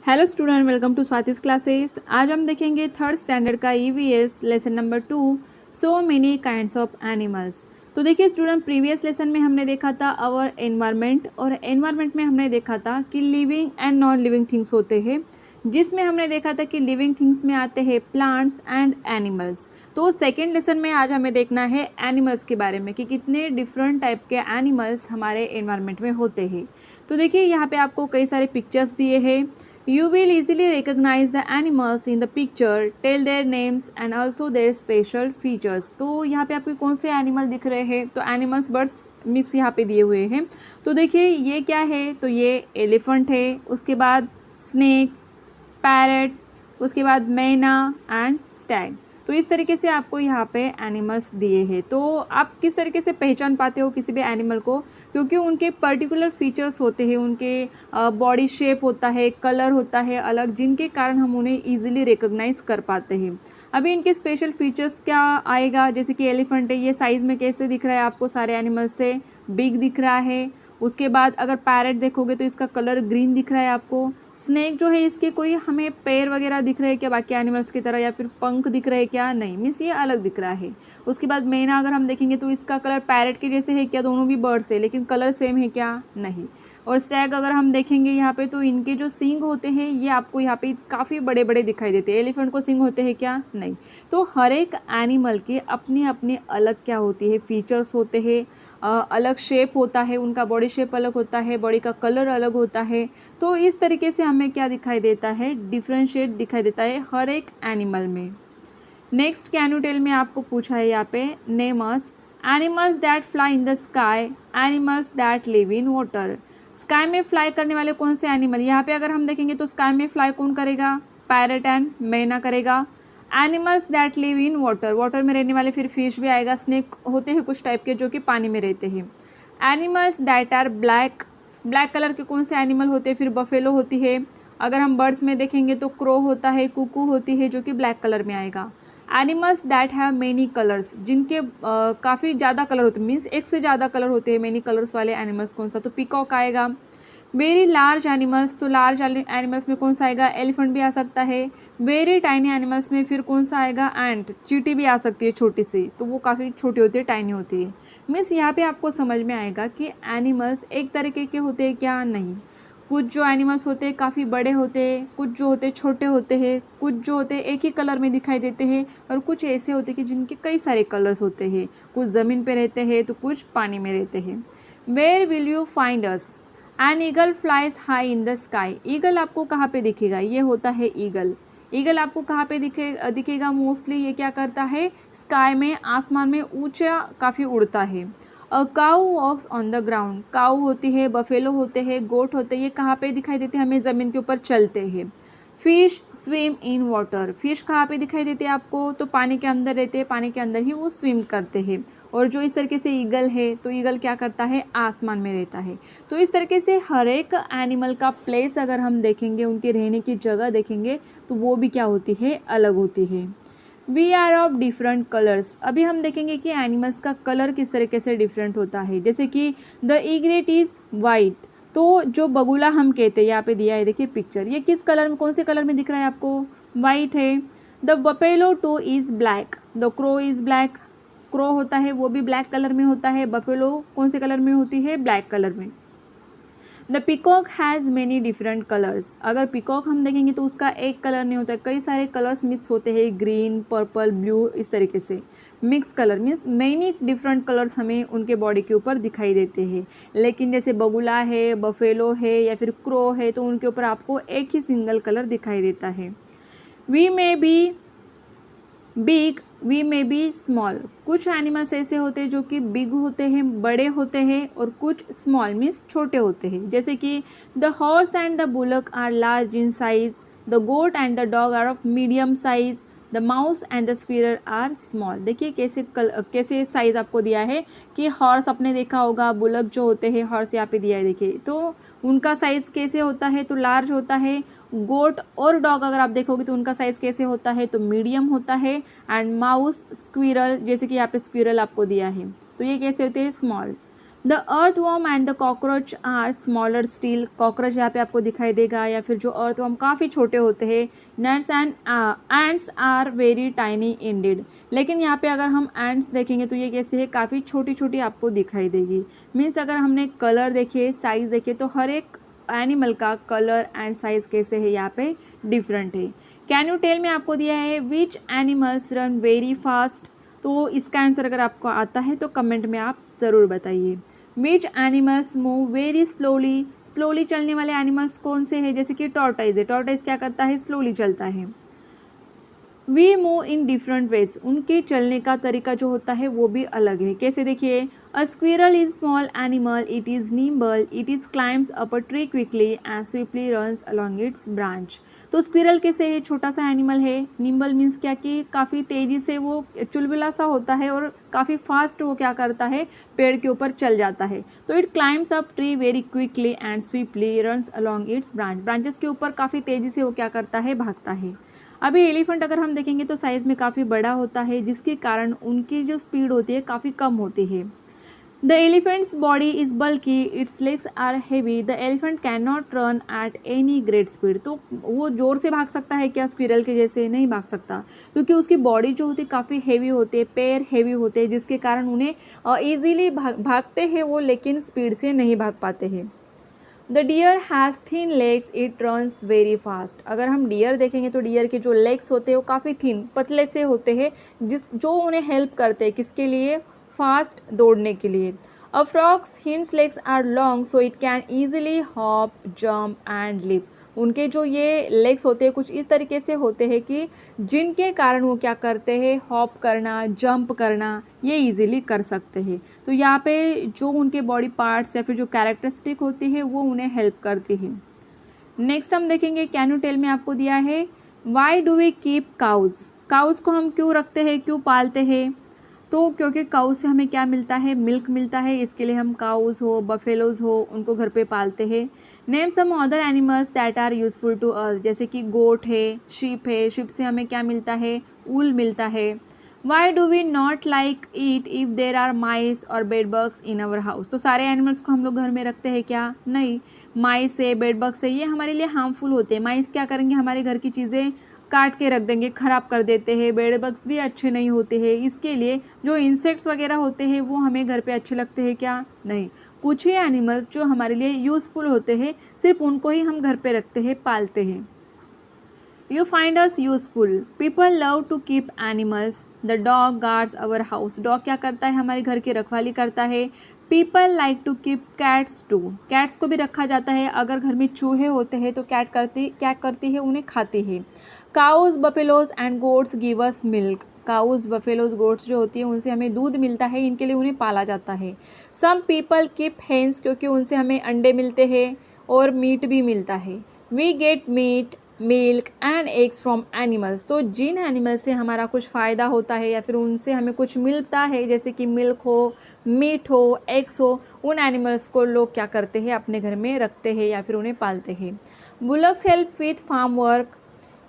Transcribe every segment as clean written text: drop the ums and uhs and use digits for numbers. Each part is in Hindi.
Hello student, welcome to Swati's classes. आज हम देखेंगे थर्ड स्टैंडर्ड का EVS lesson number 2, so many kinds of animals. तो देखिए स्टूडेंट, प्रीवियस लेसन में हमने देखा था आवर एनवायरनमेंट, और एनवायरनमेंट में हमने देखा था कि living and non living things होते हैं, जिसमें हमने देखा था कि लिविंग थिंग्स में आते हैं प्लांट्स एंड एनिमल्स। तो सेकेंड लेसन में आज हमें देखना है एनिमल्स के बारे में कि कितने डिफरेंट टाइप के एनिमल्स हमारे एनवायरनमेंट में होते हैं। तो देखिए यहाँ पे आपको कई सारे पिक्चर्स दिए हैं। You will easily recognize the animals in the picture, tell their names and also their special features। तो यहाँ पे आपको कौन से एनिमल दिख रहे हैं? तो एनिमल्स बर्ड्स मिक्स यहाँ पे दिए हुए हैं। तो देखिए ये क्या है? तो ये एलिफेंट है, उसके बाद स्नेक, पैरट, उसके बाद मैना एंड स्टैग। तो इस तरीके से आपको यहाँ पे एनिमल्स दिए हैं। तो आप किस तरीके से पहचान पाते हो किसी भी एनिमल को? क्योंकि उनके पर्टिकुलर फीचर्स होते हैं, उनके बॉडी शेप होता है, कलर होता है अलग, जिनके कारण हम उन्हें ईजिली रिकॉग्नाइज कर पाते हैं। अभी इनके स्पेशल फीचर्स क्या आएगा? जैसे कि एलिफेंट है, ये साइज़ में कैसे दिख रहा है आपको? सारे एनिमल्स से बिग दिख रहा है। उसके बाद अगर पैरट देखोगे तो इसका कलर ग्रीन दिख रहा है आपको। स्नेक जो है, इसके कोई हमें पैर वगैरह दिख रहे हैं क्या बाकी एनिमल्स की तरह, या फिर पंख दिख रहे हैं क्या? नहीं, मीन्स ये अलग दिख रहा है। उसके बाद मैना अगर हम देखेंगे तो इसका कलर पैरट के जैसे है क्या? दोनों भी बर्ड्स है, लेकिन कलर सेम है क्या? नहीं। और स्टैग अगर हम देखेंगे यहाँ पे तो इनके जो सींग होते हैं ये आपको यहाँ पे काफ़ी बड़े बड़े दिखाई देते हैं। एलिफेंट को सींग होते हैं क्या? नहीं। तो हर एक एनिमल के अपने अपने अलग क्या होती है? फीचर्स होते हैं, अलग शेप होता है, उनका बॉडी शेप अलग होता है, बॉडी का कलर अलग होता है। तो इस तरीके से हमें क्या दिखाई देता है? डिफरेंशिएट दिखाई देता है हर एक एनिमल में। नेक्स्ट कैन यू टेल में आपको पूछा है यहाँ पे, names animals that fly in the sky, animals that live in water. Sky में फ्लाई करने वाले कौन से एनिमल? यहाँ पे अगर हम देखेंगे तो स्काई में फ्लाई कौन करेगा? पैरट एंड मैना करेगा। Animals that live in water, water में रहने वाले फिर फिश भी आएगा। स्नेक होते हैं कुछ टाइप के जो कि पानी में रहते हैं। Animals that are black, black colour के कौन से एनिमल होते हैं? फिर बफेलो होती है। अगर हम बर्ड्स में देखेंगे तो क्रो होता है, कुकू होती है जो कि ब्लैक कलर में आएगा। Animals that have many colours, जिनके काफ़ी ज़्यादा कलर होते हैं, मीन्स एक से ज़्यादा कलर होते हैं, मेनी कलर्स वाले एनिमल्स कौन सा? तो पीकॉक आएगा। वेरी लार्ज एनिमल्स, तो लार्ज एनिमल्स में कौन सा आएगा? एलिफेंट भी आ सकता है। वेरी टाइनी एनिमल्स में फिर कौन सा आएगा? एंट, चींटी भी आ सकती है छोटी सी, तो वो काफ़ी छोटी होती है, टाइनी होती है। मीन्स यहाँ पे आपको समझ में आएगा कि एनिमल्स एक तरीके के होते हैं क्या? नहीं। कुछ जो एनिमल्स होते हैं काफ़ी बड़े होते हैं, कुछ जो होते हैं छोटे होते हैं, कुछ जो होते हैं एक ही कलर में दिखाई देते हैं, और कुछ ऐसे होते हैं कि जिनके कई सारे कलर्स होते हैं। कुछ ज़मीन पे रहते हैं तो कुछ पानी में रहते हैं। Where will you find us? An eagle flies high in the sky. Eagle आपको कहाँ पे दिखेगा? ये होता है ईगल। ईगल आपको कहाँ पे दिखेगा? मोस्टली ये क्या करता है? स्काई में, आसमान में ऊंचा काफ़ी उड़ता है। अ काऊ वॉक्स ऑन द ग्राउंड, काऊ होती है, बफेलो होते हैं, गोट होते हैं, ये कहाँ पे दिखाई देते हैं? हमें ज़मीन के ऊपर चलते हैं। Fish swim in water, fish कहाँ पे दिखाई देते हैं आपको? तो पानी के अंदर रहते हैं, पानी के अंदर ही वो स्विम करते हैं। और जो इस तरीके से ईगल है, तो ईगल क्या करता है? आसमान में रहता है। तो इस तरीके से हर एक एनिमल का प्लेस अगर हम देखेंगे, उनके रहने की जगह देखेंगे, तो वो भी क्या होती है? अलग होती है। We are of different colours, अभी हम देखेंगे कि एनिमल्स का कलर किस तरीके से डिफरेंट होता है। जैसे कि द ईग्रेट इज़ वाइट, तो जो बगुला हम कहते हैं, यहाँ पे दिया है देखिए पिक्चर, ये किस कलर में, कौन से कलर में दिख रहा है आपको? वाइट है। The buffalo two is black, the crow is black, crow होता है वो भी ब्लैक कलर में होता है। बफेलो कौन से कलर में होती है? ब्लैक कलर में। The peacock has many different colours, अगर पिकॉक हम देखेंगे तो उसका एक कलर नहीं होता है, कई सारे कलर्स मिक्स होते हैं, ग्रीन, पर्पल, ब्लू, इस तरीके से mix colour, means many different colours हमें उनके बॉडी के ऊपर दिखाई देते हैं। लेकिन जैसे बगुला है, बफेलो है या फिर क्रो है, तो उनके ऊपर आपको एक ही सिंगल कलर दिखाई देता है। We may be big, we may be small, कुछ एनिमल्स ऐसे होते हैं जो कि बिग होते हैं, बड़े होते हैं, और कुछ स्मॉल मीन्स छोटे होते हैं। जैसे कि the horse and the bullock are large in size, the goat and the dog are of medium size, the mouse and the squirrel are small. देखिए कैसे साइज आपको दिया है कि हॉर्स आपने देखा होगा, बुलक जो होते हैं, हॉर्स यहाँ पे दिया है देखिए, तो उनका साइज़ कैसे होता है? तो लार्ज होता है। गोट और डॉग अगर आप देखोगे तो उनका साइज़ कैसे होता है? तो मीडियम होता है। एंड माउस, स्क्विरल, जैसे कि यहाँ पे स्क्विरल आपको दिया है, तो ये कैसे होते हैं? Small. The earthworm and the cockroach are smaller still, cockroach यहाँ पे आपको दिखाई देगा, या फिर जो अर्थवर्म काफ़ी छोटे होते हैं। Nuts and ends are very tiny indeed, लेकिन यहाँ पे अगर हम एंड्स देखेंगे तो ये कैसे है, काफ़ी छोटी छोटी आपको दिखाई देगी। मीन्स अगर हमने कलर देखे, साइज़ देखे, तो हर एक एनिमल का कलर एंड साइज़ कैसे है यहाँ पे डिफरेंट है। कैन यू टेल में आपको दिया है which animals run very fast, तो इसका आंसर अगर आपको आता है तो कमेंट में आप ज़रूर बताइए। Which animals move very slowly, slowly चलने वाले एनिमल्स कौन से हैं, जैसे कि टॉर्टोइज है, टॉर्टोइज क्या करता है, स्लोली चलता है। We move in different ways, उनके चलने का तरीका जो होता है वो भी अलग है। कैसे देखिए, अ squirrel is small animal, it is nimble, it is climbs up a tree quickly and swiftly runs along its branch. तो स्क्विरल कैसे है, छोटा सा एनिमल है। निम्बल मीन्स क्या कि काफ़ी तेज़ी से वो चुलबुला सा होता है और काफ़ी फास्ट वो क्या करता है, पेड़ के ऊपर चल जाता है। तो it climbs up tree very quickly and swiftly runs along its branch, branches के ऊपर काफ़ी तेज़ी से वो क्या करता है, भागता है। अभी एलिफेंट अगर हम देखेंगे तो साइज़ में काफ़ी बड़ा होता है, जिसके कारण उनकी जो स्पीड होती है काफ़ी कम होती है। The elephant's body is bulky, its legs are heavy, the elephant can not run at any great speed, तो वो ज़ोर से भाग सकता है क्या, स्क्विरल के जैसे नहीं भाग सकता, क्योंकि उसकी बॉडी जो होती है काफ़ी हैवी होती है, पैर हैवी होते हैं, जिसके कारण उन्हें ईजीली भागते हैं वो, लेकिन स्पीड से नहीं भाग पाते हैं। The deer has thin legs, it runs very fast, अगर हम डियर देखेंगे तो डियर के जो लेग्स होते हैं वो काफ़ी थिन, पतले से होते हैं, जो उन्हें हेल्प करते हैं किसके लिए, फास्ट दौड़ने के लिए। A frog's hinds legs are long so it can easily hop, jump and leap, उनके जो ये लेग्स होते हैं कुछ इस तरीके से होते हैं कि जिनके कारण वो क्या करते हैं, हॉप करना, जंप करना, ये इजीली कर सकते हैं। तो यहाँ पे जो उनके बॉडी पार्ट्स या फिर जो कैरेक्टरिस्टिक होती है वो उन्हें हेल्प करती है। नेक्स्ट हम देखेंगे, कैन यू टेल में आपको दिया है, why do we keep cows, cows को हम क्यों रखते हैं, क्यों पालते हैं, तो क्योंकि काउज से हमें क्या मिलता है, मिल्क मिलता है, इसके लिए हम काउज हो, बफेलोज हो, उनको घर पे पालते हैं। Name some other animals that are useful to us, जैसे कि गोट है, शीप से हमें क्या मिलता है, ऊल मिलता है। Why do we not like it if there are mice और बेडबग्स इन आवर हाउस, तो सारे एनिमल्स को हम लोग घर में रखते हैं क्या, नहीं। माइस है, बेडबग्स है, ये हमारे लिए हार्मफुल होते हैं। माइस क्या करेंगे, हमारे घर की चीज़ें काट के रख देंगे, ख़राब कर देते हैं। बेडबग्स भी अच्छे नहीं होते हैं, इसके लिए जो इंसेक्ट्स वगैरह होते हैं वो हमें घर पे अच्छे लगते हैं क्या, नहीं। कुछ ही एनिमल्स जो हमारे लिए यूज़फुल होते हैं, सिर्फ उनको ही हम घर पे रखते हैं, पालते हैं। You find us useful. People love to keep animals. The dog guards our house. Dog क्या करता है, हमारे घर की रखवाली करता है। People like to keep cats too. Cats को भी रखा जाता है, अगर घर में चूहे होते हैं तो कैट क्या करती है, उन्हें खाती है। Cows, buffaloes and goats give us milk. Cows, buffaloes, goats जो होती है उनसे हमें दूध मिलता है, इनके लिए उन्हें पाला जाता है। सम पीपल कीप हेन्स, क्योंकि उनसे हमें अंडे मिलते हैं और मीट भी मिलता है। We get meat, milk and eggs from animals, तो जिन एनिमल से हमारा कुछ फ़ायदा होता है या फिर उनसे हमें कुछ मिलता है, जैसे कि मिल्क हो, मीट हो, एग्स हो, उन एनिमल्स को लोग क्या करते हैं, अपने घर में रखते हैं या फिर उन्हें पालते हैं। Bullocks help with farm work,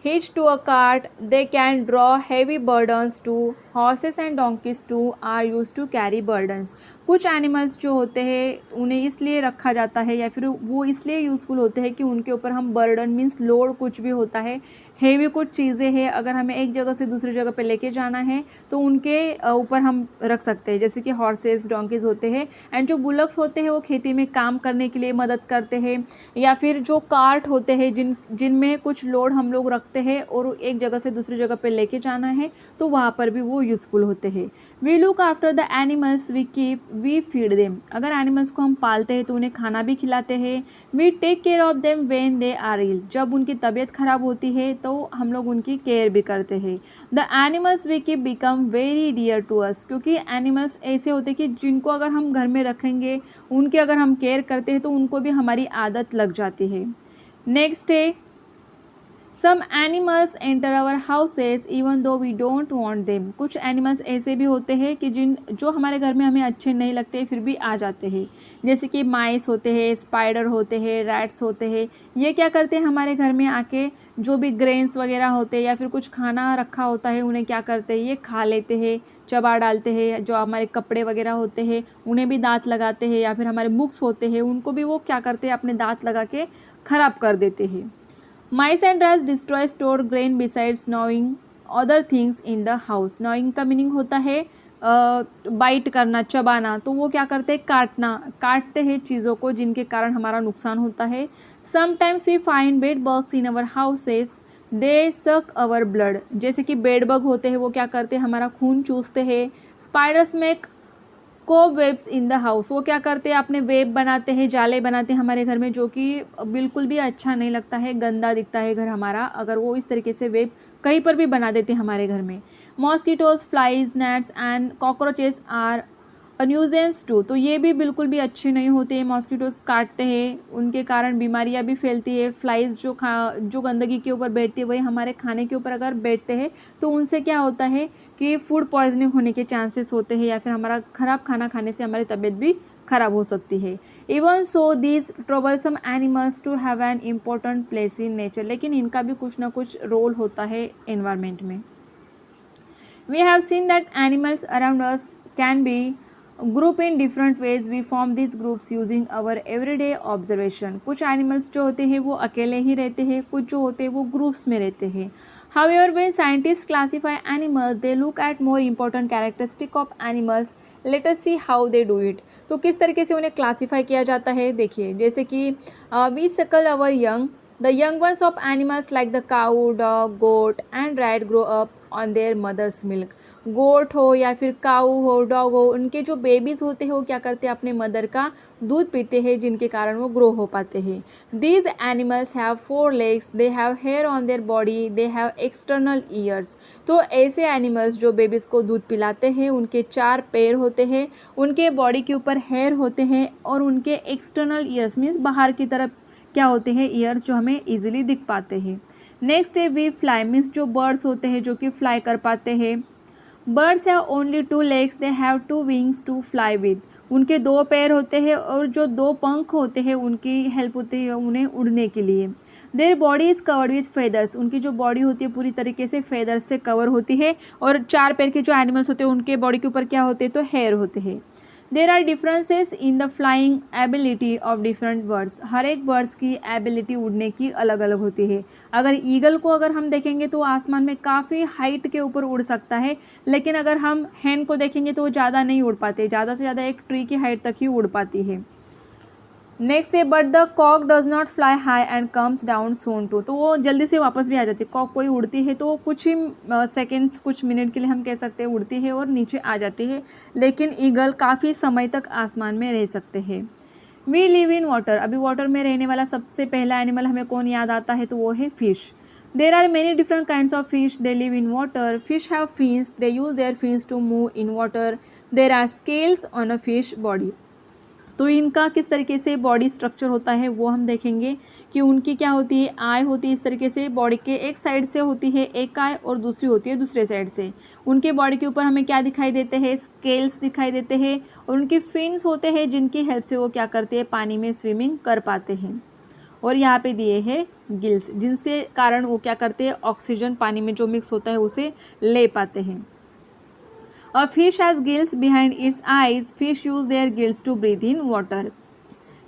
hitched to a cart, they can draw heavy burdens too. Horses and donkeys too are used to carry burdens. कुछ एनिमल्स जो होते हैं उन्हें इसलिए रखा जाता है या फिर वो इसलिए यूज़फुल होते हैं कि उनके ऊपर हम बर्डन मीन्स लोड कुछ भी होता है, हेवी कुछ चीज़ें हैं, अगर हमें एक जगह से दूसरी जगह पे लेके जाना है तो उनके ऊपर हम रख सकते हैं, जैसे कि हॉर्सेस, डोंकीज होते हैं। एंड जो बुलक्स होते हैं वो खेती में काम करने के लिए मदद करते हैं, या फिर जो कार्ट होते हैं जिनमें कुछ लोड हम लोग रखते हैं और एक जगह से दूसरी जगह पे लेके जाना है तो वहाँ पर भी वो यूज़फुल होते हैं। We look after the animals we keep, we feed them, अगर एनिमल्स को हम पालते हैं तो उन्हें खाना भी खिलाते हैं। We take care of them when they are ill, जब उनकी तबीयत ख़राब होती है तो हम लोग उनकी केयर भी करते हैं। The animals we keep become very dear to us, क्योंकि एनिमल्स ऐसे होते हैं कि जिनको अगर हम घर में रखेंगे, उनकी अगर हम केयर करते हैं तो उनको भी हमारी आदत लग जाती है। नेक्स्ट है, some animals enter our houses even though we don't want them. कुछ एनिमल्स ऐसे भी होते हैं कि जो हमारे घर में हमें अच्छे नहीं लगते फिर भी आ जाते हैं, जैसे कि माइस होते हैं, स्पाइडर होते हैं, रैट्स होते हैं। ये क्या करते हैं हमारे घर में आके, जो भी ग्रेन्स वगैरह होते हैं या फिर कुछ खाना रखा होता है उन्हें क्या करते हैं, ये खा लेते हैं, चबा डालते हैं। जो हमारे कपड़े वगैरह होते हैं उन्हें भी दांत लगाते हैं, या फिर हमारे बुक्स होते हैं उनको भी वो क्या करते हैं, अपने दांत लगा के ख़राब कर देते हैं। Mice and rats destroy stored grain besides gnawing other things in the house। gnawing का मीनिंग होता है बाइट करना, चबाना। तो वो क्या करते हैं, काटते हैं चीज़ों को जिनके कारण हमारा नुकसान होता है। Sometimes we find bed bugs in our houses, they suck our blood. जैसे कि बेड बग होते हैं, वो क्या करते हैं, हमारा खून चूसते हैं। Spiders make cob webs in the house. वो क्या करते हैं, अपने वेब बनाते हैं, जाले बनाते हैं हमारे घर में, जो कि बिल्कुल भी अच्छा नहीं लगता है, गंदा दिखता है घर हमारा अगर वो इस तरीके से वेब कहीं पर भी बना देते हैं हमारे घर में। Mosquitoes, flies, gnats and cockroaches are nuisance too. तो ये भी बिल्कुल भी अच्छे नहीं होते हैं। मॉस्किटोज काटते हैं, उनके कारण बीमारियां भी फैलती है। फ्लाइज जो गंदगी के ऊपर बैठती है वही हमारे खाने के ऊपर अगर बैठते हैं तो उनसे क्या होता है कि फूड पॉइजनिंग होने के चांसेस होते हैं, या फिर हमारा ख़राब खाना खाने से हमारी तबीयत भी ख़राब हो सकती है। Even so these troublesome animals too have an important place in nature. लेकिन इनका भी कुछ ना कुछ रोल होता है एनवायरनमेंट में। We have seen that animals around us can be group in different ways. We form this groups using our everyday observation. कुछ एनिमल्स जो होते हैं वो अकेले ही रहते हैं, कुछ जो होते हैं वो ग्रुप्स में रहते हैं। However, when scientists classify animals, they look at more important characteristic of animals. Let us see how they do it. तो किस तरीके से उन्हें क्लासीफाई किया जाता है, देखिए। जैसे कि we suckle our young, the young ones of animals like the cow, dog, goat and rat grow up on their mother's milk। गोट हो या फिर काऊ हो, डॉग हो, उनके जो बेबीज़ होते हैं वो क्या करते हैं, अपने मदर का दूध पीते हैं, जिनके कारण वो ग्रो हो पाते हैं। These animals have 4 legs, they have hair on their body, they have external ears. तो ऐसे एनिमल्स जो बेबीज़ को दूध पिलाते हैं उनके 4 पैर होते हैं, उनके बॉडी के ऊपर हेयर होते हैं, और उनके एक्सटर्नल ईयर्स मीन्स बाहर की तरफ क्या होते हैं, ईयर्स, जो हमें ईजिली दिख पाते हैं। नेक्स्ट है वी फ्लाई, मीन्स जो बर्ड्स होते हैं जो कि फ्लाई कर पाते हैं। Birds have only 2 legs, they have 2 wings to fly with. उनके 2 पैर होते हैं और जो 2 पंख होते हैं उनकी हेल्प होती है उन्हें उड़ने के लिए। Their body is covered with feathers. उनकी जो बॉडी होती है पूरी तरीके से फेदर्स से कवर होती है, और 4 पैर के जो एनिमल्स होते हैं उनके बॉडी के ऊपर क्या होते हैं, तो हेयर होते हैं। There are differences in the flying ability of different birds. हर एक बर्ड्स की एबिलिटी उड़ने की अलग अलग होती है। अगर ईगल को अगर हम देखेंगे तो आसमान में काफ़ी हाइट के ऊपर उड़ सकता है, लेकिन अगर हम हैन को देखेंगे तो वो ज़्यादा नहीं उड़ पाते, ज़्यादा से ज़्यादा एक ट्री की हाइट तक ही उड़ पाती है। नेक्स्ट है but the cock does not fly high and comes down soon too. तो वो जल्दी से वापस भी आ जाती है। कॉक कोई उड़ती है तो वो कुछ ही सेकेंड्स, कुछ मिनट के लिए हम कह सकते हैं उड़ती है और नीचे आ जाती है, लेकिन ईगल काफ़ी समय तक आसमान में रह सकते हैं। We live in water. अभी वाटर में रहने वाला सबसे पहला एनिमल हमें कौन याद आता है, तो वो है fish. There are many different kinds of fish, they live in water. Fish have fins, they use their fins to move in water. There are scales on a fish body. तो इनका किस तरीके से बॉडी स्ट्रक्चर होता है वो हम देखेंगे कि उनकी क्या होती है, आई होती है इस तरीके से, बॉडी के एक साइड से होती है एक आई और दूसरी होती है दूसरे साइड से। उनके बॉडी के ऊपर हमें क्या दिखाई देते हैं, स्केल्स दिखाई देते हैं, और उनके फिन्स होते हैं जिनकी हेल्प से वो क्या करते हैं, पानी में स्विमिंग कर पाते हैं। और यहाँ पे दिए हैं गिल्स, जिनके कारण वो क्या करते हैं, ऑक्सीजन पानी में जो मिक्स होता है उसे ले पाते हैं। A fish has gills behind its eyes. Fish use their gills to breathe in water.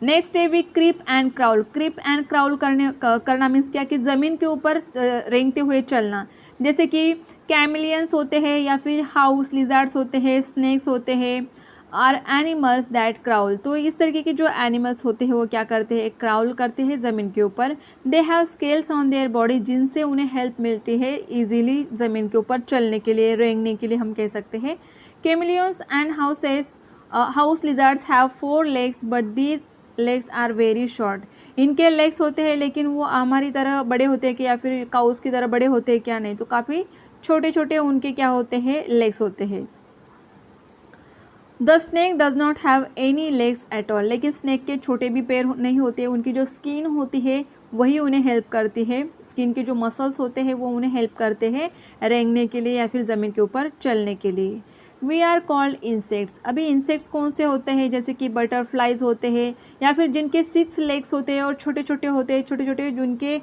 Next है we creep and crawl. Creep and crawl करना मीन्स क्या कि ज़मीन के ऊपर रेंगते हुए चलना। जैसे कि कैमिलियंस होते हैं, या फिर हाउस लिजार्ड्स होते हैं, स्नेक्स होते हैं, आर एनिमल्स दैट क्राउल। तो इस तरीके के जो एनिमल्स होते हैं वो क्या करते हैं, क्राउल करते हैं ज़मीन के ऊपर। They have scales on their body, जिनसे उन्हें हेल्प मिलती है ईजीली ज़मीन के ऊपर चलने के लिए, रेंगने के लिए हम कह सकते हैं। Chameleons and house lizards have 4 legs but these legs are very short. इनके लेग्स होते हैं लेकिन वो हमारी तरह बड़े होते हैं कि, या फिर काउस की तरह बड़े होते हैं क्या, नहीं, तो काफ़ी छोटे छोटे उनके क्या होते हैं, लेग्स होते हैं। The snake does not have any legs at all. लेकिन स्नैक के छोटे भी पैर नहीं होते, उनकी जो स्किन होती है वही उन्हें हेल्प करती है, स्किन के जो मसल्स होते हैं वो उन्हें हेल्प करते हैं रेंगने के लिए या फिर ज़मीन के ऊपर चलने के लिए। We are called insects. अभी इंसेक्ट्स कौन से होते हैं, जैसे कि बटरफ्लाइज होते हैं या फिर जिनके 6 लेग्स होते हैं और छोटे छोटे होते हैं, छोटे छोटे जिनके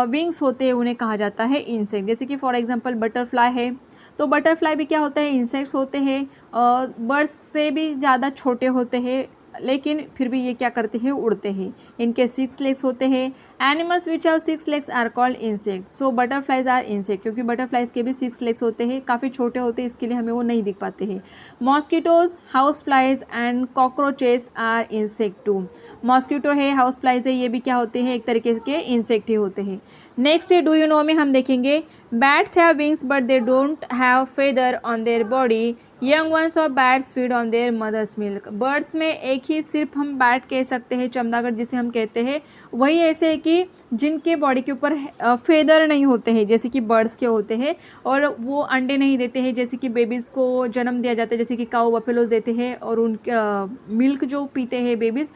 विंग्स होते हैं उन्हें कहा जाता है इंसेक्ट। जैसे कि फॉर एग्जांपल बटरफ्लाई है, तो बटरफ्लाई भी क्या होता है, इंसेक्ट्स होते हैं, बर्ड्स से भी ज़्यादा छोटे होते हैं, लेकिन फिर भी ये क्या करते हैं, उड़ते हैं। इनके 6 लेग्स होते हैं। Animals which have 6 legs are called insect. So butterflies are insect, क्योंकि बटरफ्लाइज के भी 6 लेग्स होते हैं, काफ़ी छोटे होते हैं, इसके लिए हमें वो नहीं दिख पाते हैं। Mosquitoes, house flies and cockroaches are insect too. Mosquito है, हाउस फ्लाइज है, ये भी क्या होते हैं, एक तरीके के इंसेक्ट ही होते हैं। नेक्स्ट है डू यू नो में हम देखेंगे bats have wings but they don't have feather on their body. Young ones of bats feed on their mother's milk. Birds में एक ही सिर्फ हम बैट कह सकते हैं, चमगादड़ जिसे हम कहते हैं, वही ऐसे है कि जिनके बॉडी के ऊपर फेदर नहीं होते हैं जैसे कि बर्ड्स के होते हैं, और वो अंडे नहीं देते हैं, जैसे कि बेबीज़ को जन्म दिया जाता है, जैसे कि काऊ बफेलोज देते हैं और उनके मिल्क जो पीते हैं बेबीज़,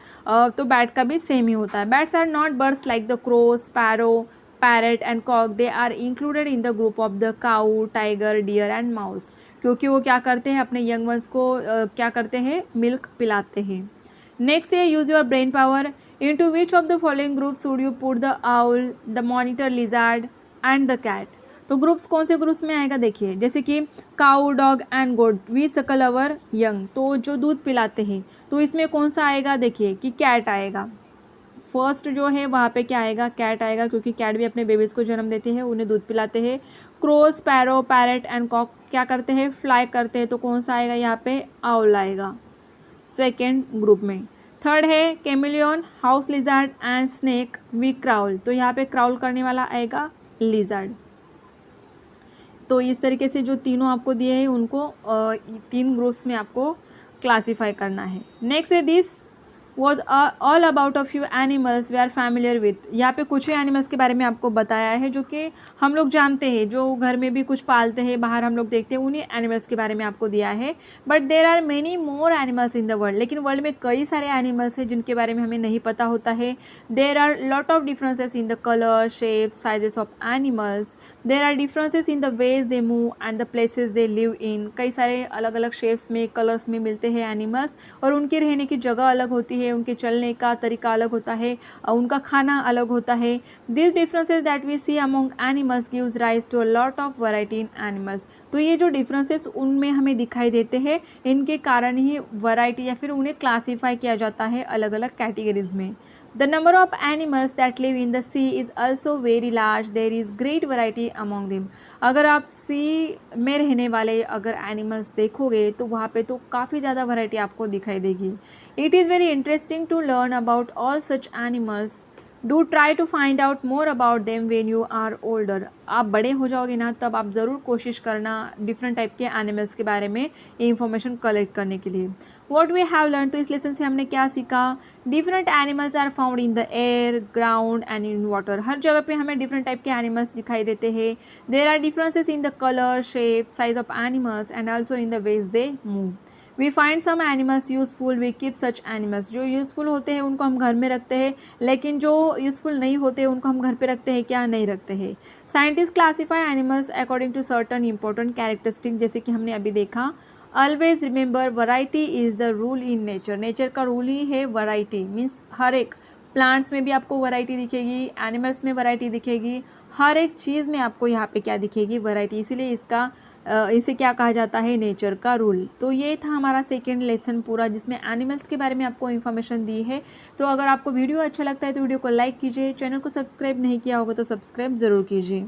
तो बैट का भी सेम ही होता है। Bats are not birds like the crow, sparrow, parrot and cock. They are included in the group of the cow, tiger, deer and mouse. क्योंकि वो क्या करते हैं, अपने यंग वंस को क्या करते हैं, मिल्क पिलाते हैं। नेक्स्ट है use your brain power. Into which of the following groups would you put the owl, the monitor lizard and the cat. तो ग्रुप्स कौन से ग्रुप्स में आएगा, देखिए जैसे कि cow, dog and goat, we suckle our young, तो जो दूध पिलाते हैं, तो इसमें कौन सा आएगा, देखिए कि कैट आएगा। फर्स्ट जो है वहाँ पे क्या आएगा, कैट आएगा, क्योंकि कैट भी अपने बेबीज़ को जन्म देते हैं, उन्हें दूध पिलाते हैं। Crow, sparrow, parrot and cock क्या करते हैं, फ्लाई करते हैं, तो कौन सा आएगा यहाँ पे, आउल आएगा सेकेंड ग्रुप में। थर्ड है chameleon, house lizard and snake, we crawl, तो यहाँ पे क्राउल करने वाला आएगा लिजार्ड। तो इस तरीके से जो तीनों आपको दिए हैं उनको 3 ग्रुप्स में आपको क्लासीफाई करना है। नेक्स्ट है this was all about a few animals we are familiar with. यहाँ पे कुछ ही एनिमल्स के बारे में आपको बताया है जो कि हम लोग जानते हैं, जो घर में भी कुछ पालते हैं, बाहर हम लोग देखते हैं, उन्हीं एनिमल्स के बारे में आपको दिया है। But there are many more animals in the world. लेकिन वर्ल्ड में कई सारे एनिमल्स हैं जिनके बारे में हमें नहीं पता होता है। There are lot of differences in the colour, shape, sizes of animals. There are differences in the ways they move and the places they live in. कई सारे अलग अलग शेप्स में, कलर्स में मिलते हैं एनिमल्स, और उनकी रहने की जगह अलग होती है, उनके चलने का तरीका अलग होता है, उनका खाना अलग होता है। This differences that we see among animals gives rise to a lot of variety in animals. तो ये जो डिफरेंसेस उनमें हमें दिखाई देते हैं, इनके कारण ही वैरायटी या फिर उन्हें क्लासीफाई किया जाता है अलग अलग कैटेगरीज में। The number of animals that live in the sea is also very large. There is great variety among them. अगर आप सी में रहने वाले अगर एनिमल्स देखोगे तो वहाँ पे तो काफ़ी ज़्यादा वैरायटी आपको दिखाई देगी। It is very interesting to learn about all such animals. Do try to find out more about them when you are older. आप बड़े हो जाओगे ना, तब आप ज़रूर कोशिश करना डिफरेंट टाइप के एनिमल्स के बारे में इंफॉर्मेशन कलेक्ट करने के लिए। What we have learned, तो इस लेसन से हमने क्या सीखा, different animals are found in the air, ground and in water. हर जगह पे हमें डिफरेंट टाइप के एनिमल्स दिखाई देते हैं। There are differences in the colour, shape, size of animals and also in the ways they move. We find some animals useful, we keep such animals. जो यूज़फुल होते हैं उनको हम घर में रखते हैं, लेकिन जो यूज़फुल नहीं होते उनको हम घर पे रखते हैं क्या, नहीं रखते हैं। Scientist classify animals according to certain important characteristic, जैसे कि हमने अभी देखा। Always remember variety is the rule in nature. Nature का रूल ही है वैरायटी, मीन्स हर एक प्लांट्स में भी आपको वैरायटी दिखेगी, एनिमल्स में वैरायटी दिखेगी, हर एक चीज़ में आपको यहाँ पे क्या दिखेगी, वैरायटी। इसीलिए इसे क्या कहा जाता है, नेचर का रूल। तो ये था हमारा सेकेंड लेसन पूरा, जिसमें एनिमल्स के बारे में आपको इन्फॉर्मेशन दी है। तो अगर आपको वीडियो अच्छा लगता है तो वीडियो को लाइक कीजिए, चैनल को सब्सक्राइब नहीं किया होगा तो सब्सक्राइब ज़रूर कीजिए।